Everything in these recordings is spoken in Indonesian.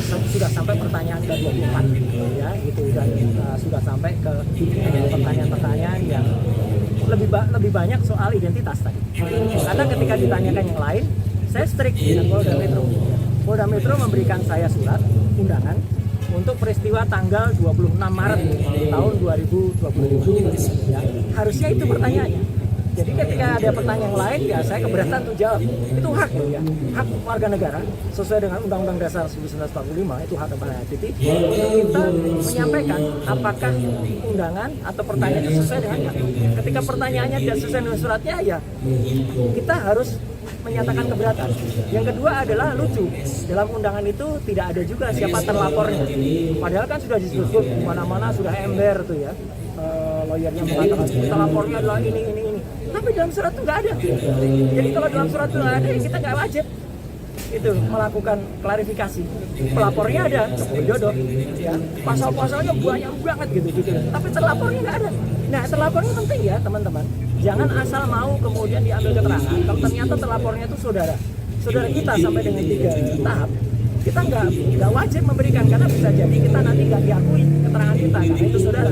sudah sampai pertanyaan ke-24 ya gitu, dan sudah sampai ke pertanyaan-pertanyaan yang lebih banyak soal identitas tadi. Karena ketika ditanyakan yang lain, saya strict dengan Polda Metro. Polda Metro memberikan saya surat undangan untuk peristiwa tanggal 26 Maret tahun 2020 ya. Harusnya itu pertanyaannya. Jadi ketika ada pertanyaan lain, ya saya keberatan untuk jawab. Itu hak ya, hak warga negara sesuai dengan Undang-Undang Dasar 1945, itu hak kepada titik. Kita menyampaikan apakah undangan atau pertanyaan itu sesuai dengan hak. Ketika pertanyaannya tidak sesuai dengan suratnya, ya kita harus menyatakan keberatan. Yang kedua adalah lucu, dalam undangan itu tidak ada juga siapa terlapornya. Padahal kan sudah disebut mana-mana, sudah ember tuh ya. Lawyernya mengatakan terlapornya adalah ini. Tapi dalam surat itu nggak ada. Jadi kalau dalam surat itu nggak ada, ya kita nggak wajib itu melakukan klarifikasi. Pelapornya ada, Joko Widodo, ya. Pasal-pasalnya banyak banget gitu. Tapi terlapornya nggak ada. Nah, terlapornya penting ya teman-teman. Jangan asal mau kemudian diambil keterangan. Kalau ternyata terlapornya itu saudara kita sampai dengan 3 tahap, kita nggak wajib memberikan, karena bisa jadi kita nanti nggak diakui keterangan kita karena itu saudara.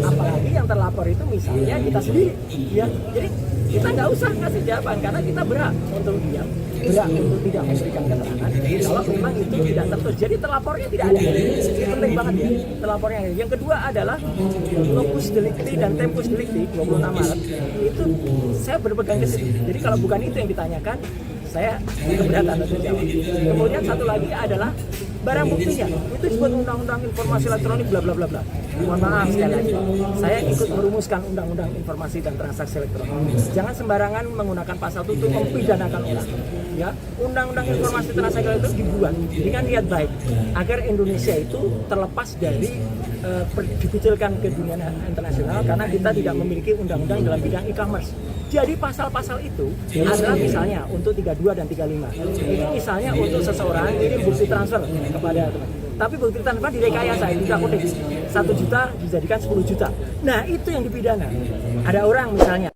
Apalagi yang terlapor itu misalnya kita sendiri, ya. Jadi kita nggak usah kasih jawaban karena kita berhak untuk diam, berhak untuk tidak memberikan keterangan kalau memang itu tidak tertulis. Jadi terlapornya tidak ada. Ini penting banget ya, terlapornya. Yang kedua adalah locus delicti dan tempus delicti 26 Maret itu saya berpegang ke situ. Jadi kalau bukan itu yang ditanyakan, saya keberatan untuk jawab. Kemudian satu lagi adalah barang buktinya. Itu disebut Undang-Undang Informasi Elektronik bla bla bla bla. Mohon maaf sekali lagi, saya ikut merumuskan Undang-Undang Informasi dan Transaksi Elektronik. Jangan sembarangan menggunakan pasal itu untuk mempidanakan orang. Ya, Undang-Undang Informasi Transaksi Elektronik dibuat dengan niat baik agar Indonesia itu terlepas dari dikucilkan ke dunia internasional karena kita tidak memiliki undang-undang dalam bidang e-commerce. Jadi pasal-pasal itu adalah misalnya untuk 32 dan 35. Ini misalnya untuk seseorang ini bukti transfer kepada teman. Tapi bukti transfer direkayasa, tidak kode 1 juta dijadikan 10 juta. Nah, itu yang dipidana. Ada orang misalnya